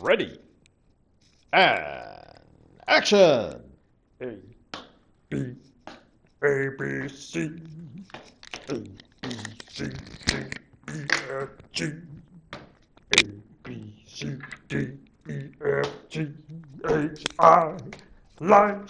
Ready. And action. A, B, A, B, C. A, B, C, D, E, F, G. A, B, C, D, E, F, G, H, I. Like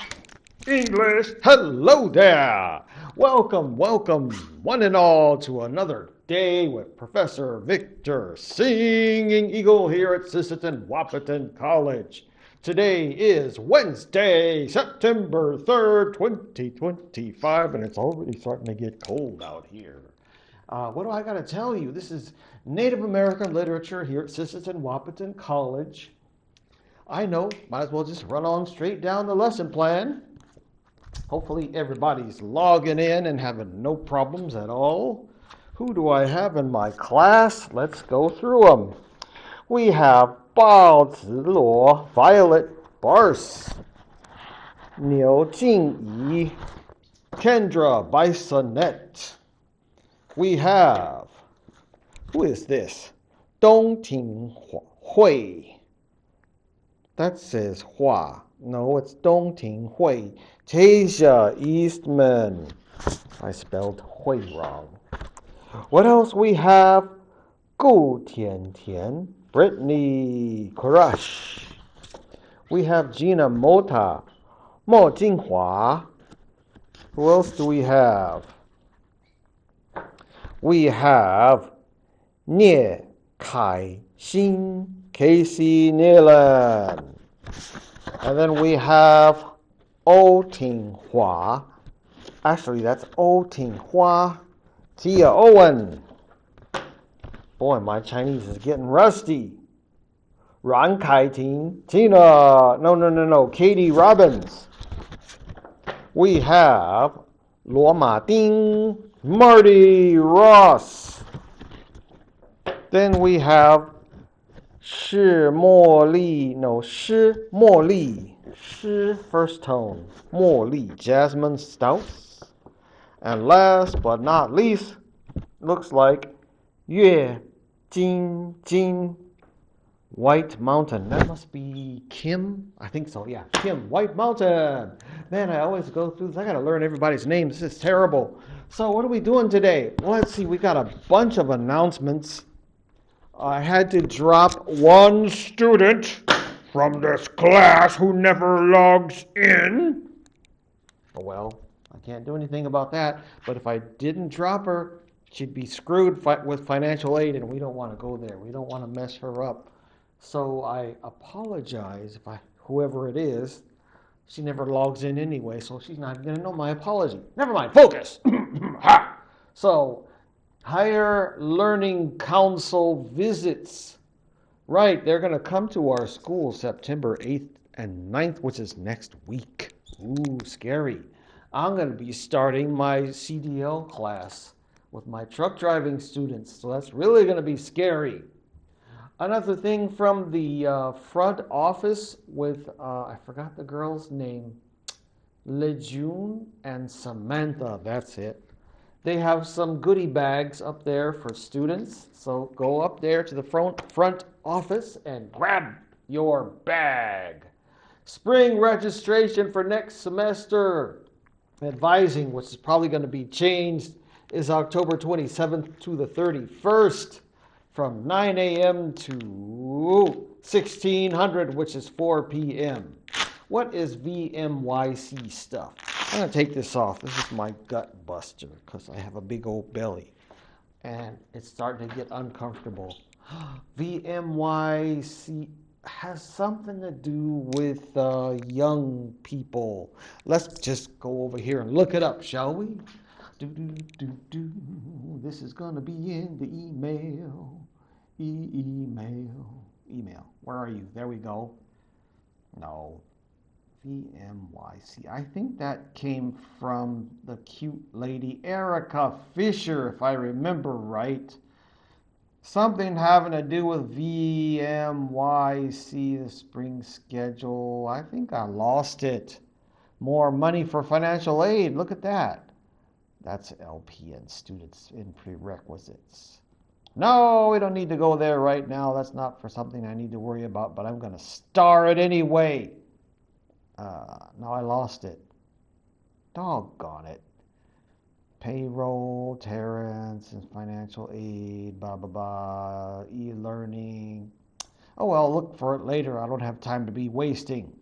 English. Hello there. Welcome, one and all, to another day with Professor Victor Singing Eagle here at Sisseton, Wahpeton College. Today is Wednesday, September 3rd, 2025, and it's already starting to get cold out here. What do I got to tell you? This is Native American literature here at Sisseton, Wahpeton College. I know, might as well just run on straight down the lesson plan. Hopefully everybody's logging in and having no problems at all. Who do I have in my class? Let's go through them. We have Bao Ziluo, Violet Barse, Niu Jingyi, Kendra Bisonette. We have, who is this? Dong Ting Hui. That says Hua. No, it's Dong Ting Hui. Tasia Eastman. I spelled Hui wrong. What else we have? Gu Tian Tian. Brittany Crush. We have Gina Mota. Mo Jinghua. Who else do we have? We have Nie Kai Xin. Casey Nealon. And then we have O Ting Hua. Actually, that's O Ting Hua. Tia Owen. Boy, my Chinese is getting rusty. Ran Kai Ting. Tina. No. Katie Robbins. We have Luo Ma Ding. Marty Ross. Then we have Shi first tone, Mo Li, Jasmine Stouts. And last but not least, looks like Yue Jin, White Mountain. That must be Kim. I think so, yeah. Kim, White Mountain. Man, I always go through this. I got to learn everybody's names. This is terrible. So what are we doing today? Well, let's see. We got a bunch of announcements. I had to drop one student from this class who never logs in. Oh, well, I can't do anything about that. But if I didn't drop her, she'd be screwed with financial aid, and we don't want to go there. We don't want to mess her up. So I apologize if whoever it is, she never logs in anyway, so she's not going to know my apology. Never mind, focus. Ha! So, Higher Learning Council visits. Right, they're going to come to our school September 8th and 9th, which is next week. Ooh, scary. I'm going to be starting my CDL class with my truck driving students, so that's really going to be scary. Another thing from the front office with, I forgot the girl's name, Lejeune and Samantha, that's it. They have some goodie bags up there for students, so go up there to the front office and grab your bag. Spring registration for next semester advising, which is probably going to be changed, is October 27th to the 31st from 9 a.m. to 1600, which is 4 p.m. What is VMYC stuff? I'm going to take this off. This is my gut buster because I have a big old belly. And it's starting to get uncomfortable. VMYC has something to do with young people. Let's just go over here and look it up, shall we? This is going to be in the email. Email. Where are you? There we go. No. VMYC. I think that came from the cute lady Erica Fisher, if I remember right. Something having to do with VMYC, the spring schedule. I think I lost it. More money for financial aid. Look at that. That's LPN students in prerequisites. No, we don't need to go there right now. That's not for something I need to worry about, but I'm going to star it anyway. Now I lost it. Doggone it. Payroll, Terrence, and financial aid, blah, blah, blah, e-learning. Oh, well, I'll look for it later. I don't have time to be wasting.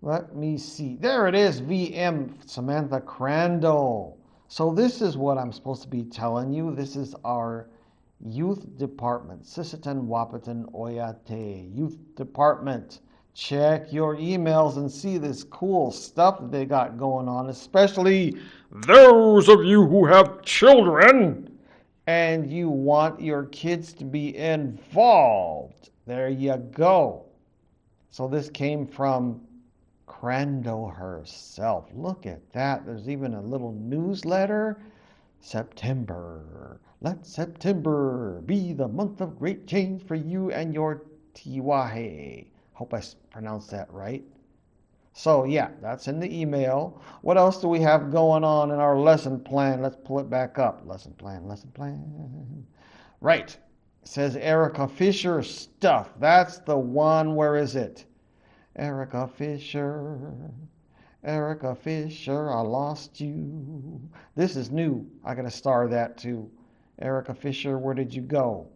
Let me see. There it is, VM Samantha Crandall. So this is what I'm supposed to be telling you. This is our youth department, Sisseton, Wahpeton, Oyate youth department. Check your emails and see this cool stuff that they got going on, especially those of you who have children and you want your kids to be involved. There you go. So this came from Crandall herself. Look at that. There's even a little newsletter. September. Let September be the month of great change for you and your Tiwahe. Hope I pronounced that right. So yeah, that's in the email. What else do we have going on in our lesson plan? Let's pull it back up. Lesson plan, lesson plan. Right. It says Erica Fisher stuff. That's the one. Where is it? Erica Fisher. Erica Fisher, I lost you. This is new. I gotta star that too. Erica Fisher, where did you go?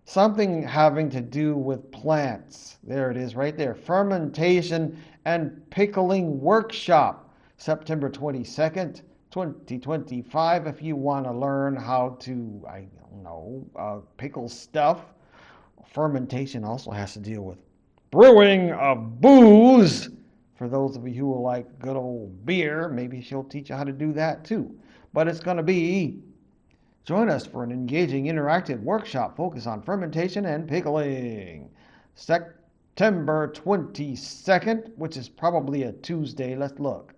Something having to do with plants. There it is right there. Fermentation and pickling workshop, September 22nd, 2025. If you want to learn how to, I don't know, pickle stuff. Fermentation also has to deal with brewing of booze. For those of you who like good old beer, maybe she'll teach you how to do that too. But it's going to be join us for an engaging interactive workshop focused on fermentation and pickling. September 22nd, which is probably a Tuesday. Let's look.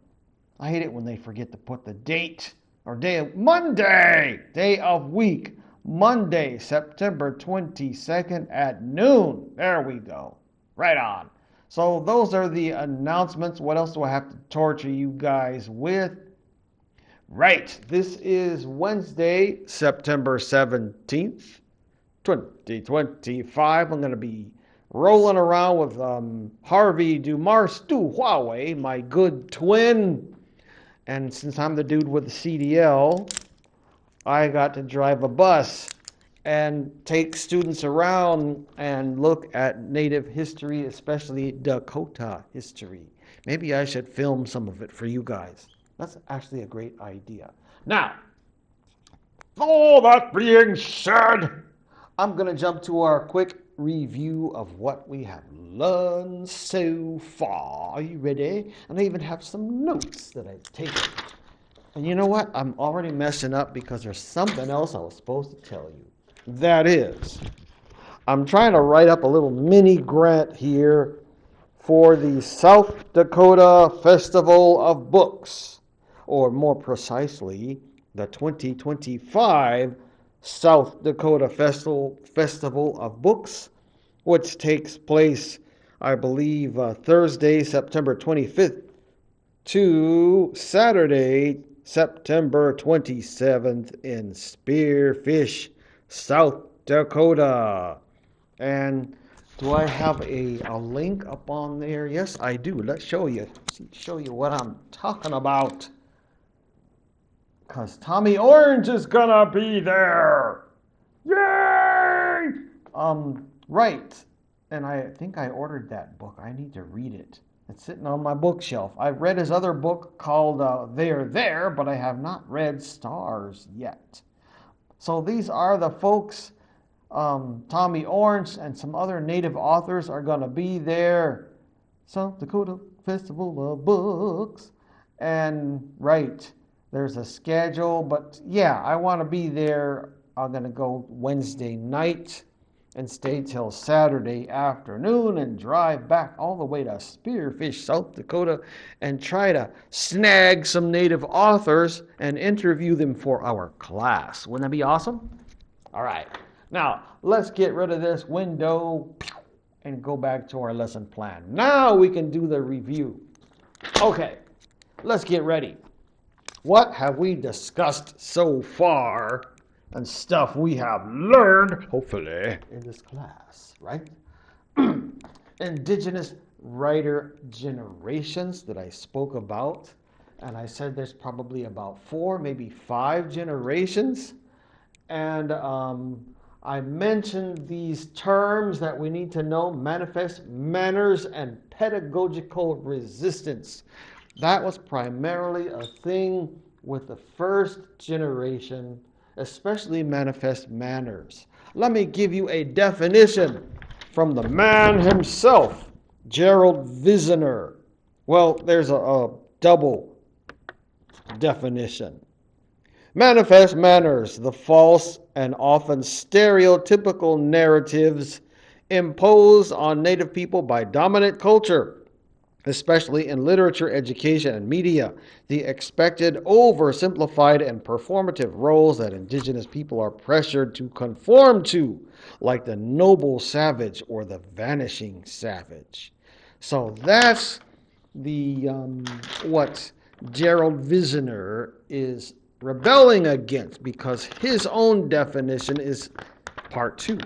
I hate it when they forget to put the date or day of Monday, day of week. Monday, September 22nd at noon. There we go. Right on. So those are the announcements. What else do I have to torture you guys with? Right. This is Wednesday, September 17th, 2025. I'm going to be rolling around with Harvey Dumars Stu Huawei, my good twin. And since I'm the dude with the CDL, I got to drive a bus and take students around and look at Native history, especially Dakota history. Maybe I should film some of it for you guys. That's actually a great idea. Now, all that being said, I'm going to jump to our quick review of what we have learned so far. Are you ready? And I even have some notes that I've taken. And you know what? I'm already messing up because there's something else I was supposed to tell you. That is, I'm trying to write up a little mini grant here for the South Dakota Festival of Books, or more precisely, the 2025 South Dakota Festival of Books, which takes place, I believe, Thursday, September 25th to Saturday, September 27th in Spearfish, South Dakota. And do I have a link up on there? Yes, I do. Let's show you what I'm talking about. Because Tommy Orange is gonna be there. Yay! Right. And I think I ordered that book. I need to read it. It's sitting on my bookshelf. I've read his other book called They're There, but I have not read Stars yet. So these are the folks. Tommy Orange and some other native authors are going to be there. South Dakota Festival of Books. And right, there's a schedule. But yeah, I want to be there. I'm going to go Wednesday night and stay till Saturday afternoon and drive back all the way to Spearfish, South Dakota, and try to snag some native authors and interview them for our class. Wouldn't that be awesome? All right. Now, let's get rid of this window and go back to our lesson plan. Now we can do the review. Okay, let's get ready. What have we discussed so far and stuff we have learned, hopefully, in this class, right? Indigenous writer generations that I spoke about. And I said there's probably about 4, maybe 5 generations. And I mentioned these terms that we need to know: manifest manners and pedagogical resistance. That was primarily a thing with the first generation, especially manifest manners. Let me give you a definition from the man himself, Gerald Visner. Well, there's a double definition. Manifest manners, the false and often stereotypical narratives imposed on Native people by dominant culture, especially in literature, education, and media. The expected, oversimplified, and performative roles that Indigenous people are pressured to conform to, like the noble savage or the vanishing savage. So that's the what Gerald Visner is rebelling against, because his own definition is part 2.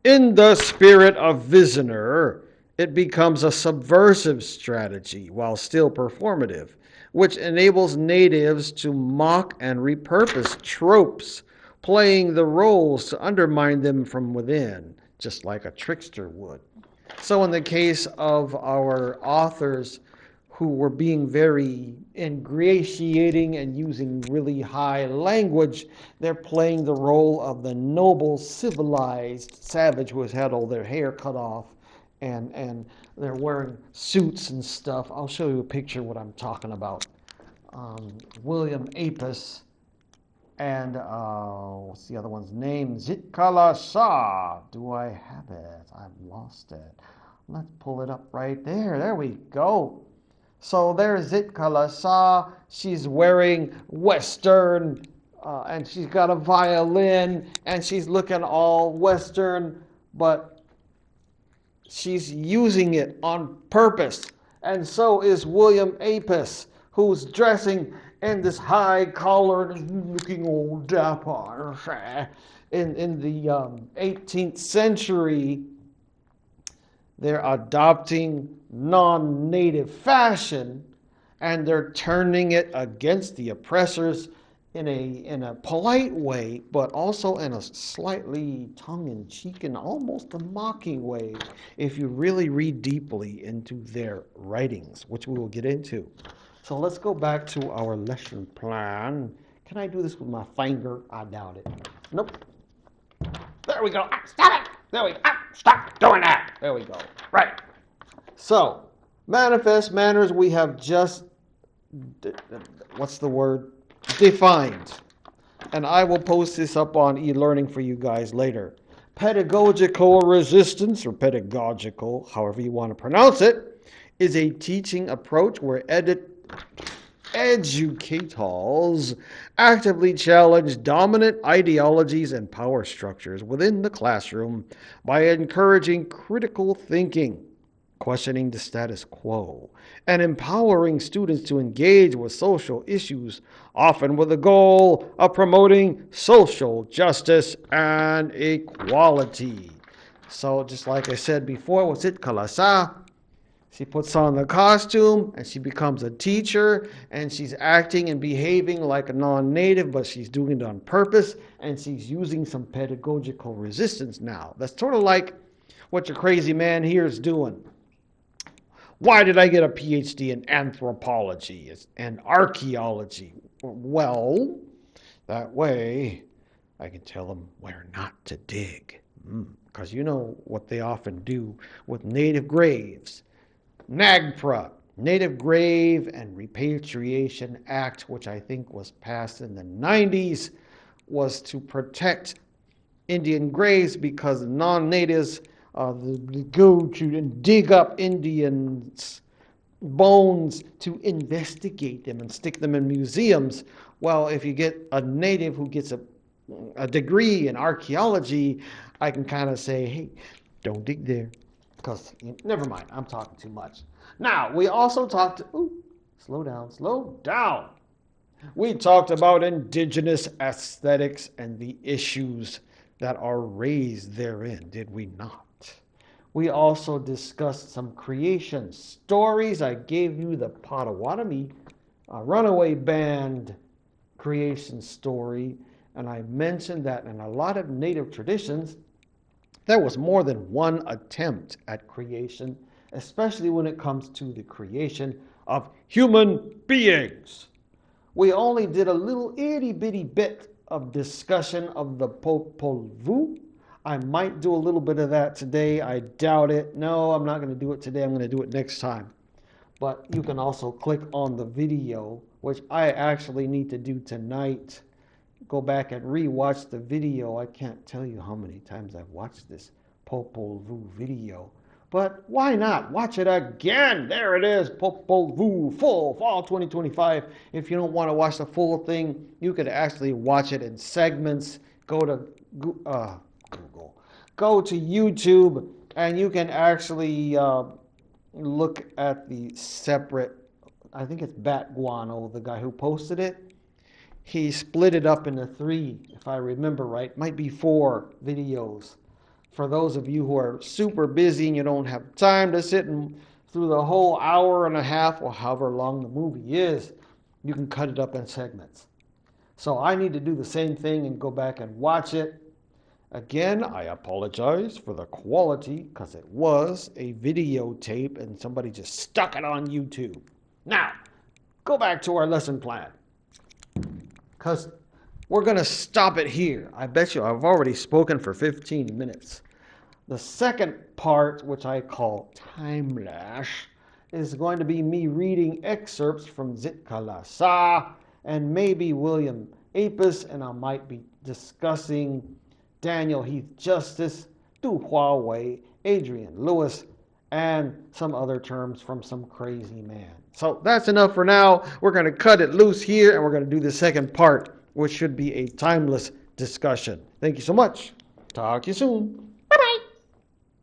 In the spirit of Visner, it becomes a subversive strategy while still performative, which enables natives to mock and repurpose tropes, playing the roles to undermine them from within, just like a trickster would. So in the case of our authors who were being very ingratiating and using really high language, they're playing the role of the noble, civilized savage who has had all their hair cut off, and they're wearing suits and stuff. I'll show you a picture of what I'm talking about. William Apis and what's the other one's name? Zitkala Shah. Do I have it? I've lost it. Let's pull it up right there. There we go. So there's Zitkala Shah. She's wearing Western, and she's got a violin, and she's looking all Western, but she's using it on purpose. And so is William Apis, who's dressing in this high-collared, looking old dapper. In the 18th century, they're adopting non-native fashion, and they're turning it against the oppressors in a polite way, but also in a slightly tongue-in-cheek and almost a mocking way if you really read deeply into their writings, which we will get into. So let's go back to our lesson plan. Can I do this with my finger? I doubt it. Nope. There we go. Stop it! There we go. Stop doing that! There we go. Right. So, manifest manners we have just, what's the word? Defined. And I will post this up on e-learning for you guys later. Pedagogical resistance, or pedagogical, however you want to pronounce it, is a teaching approach where educators actively challenge dominant ideologies and power structures within the classroom by encouraging critical thinking, questioning the status quo, and empowering students to engage with social issues, often with the goal of promoting social justice and equality. So just like I said before, was it Kalasa? She puts on the costume and she becomes a teacher, and she's acting and behaving like a non-native, but she's doing it on purpose, and she's using some pedagogical resistance now. That's sort of like what your crazy man here is doing. Why did I get a PhD in anthropology and archaeology? Well, that way I can tell them where not to dig. Because you know what they often do with native graves. NAGPRA, Native Grave and Repatriation Act, which I think was passed in the 90s, was to protect Indian graves because non-natives go to and dig up Indians' bones to investigate them and stick them in museums. Well, if you get a native who gets a degree in archaeology, I can kind of say, hey, don't dig there. Because, never mind, I'm talking too much. Now, we also talked, slow down. We talked about indigenous aesthetics and the issues that are raised therein, did we not? We also discussed some creation stories. I gave you the Potawatomi runaway band creation story, and I mentioned that in a lot of native traditions, there was more than one attempt at creation, especially when it comes to the creation of human beings. We only did a little itty bitty bit of discussion of the Popol Vuh. I might do a little bit of that today. I doubt it. No, I'm not going to do it today. I'm going to do it next time. But you can also click on the video, which I actually need to do tonight. Go back and re-watch the video. I can't tell you how many times I've watched this Popol Vuh video. But why not? Watch it again. There it is, Popol Vuh, full fall 2025. If you don't want to watch the full thing, you could actually watch it in segments. Go to Google. Go to YouTube, and you can actually look at the separate, I think it's Bat Guano, the guy who posted it. He split it up into three, if I remember right. Might be four videos. For those of you who are super busy and you don't have time to sit through the whole hour and a half or however long the movie is, you can cut it up in segments. So I need to do the same thing and go back and watch it. Again, I apologize for the quality because it was a videotape and somebody just stuck it on YouTube. Now, go back to our lesson plan, because we're going to stop it here. I bet you I've already spoken for 15 minutes. The second part, which I call Timelash, is going to be me reading excerpts from Zitkalasa and maybe William Apis, and I might be discussing Daniel Heath Justice, Du Huawei, Adrian Lewis, and some other terms from some crazy man. So that's enough for now. We're going to cut it loose here, and we're going to do the second part, which should be a timeless discussion. Thank you so much. Talk to you soon.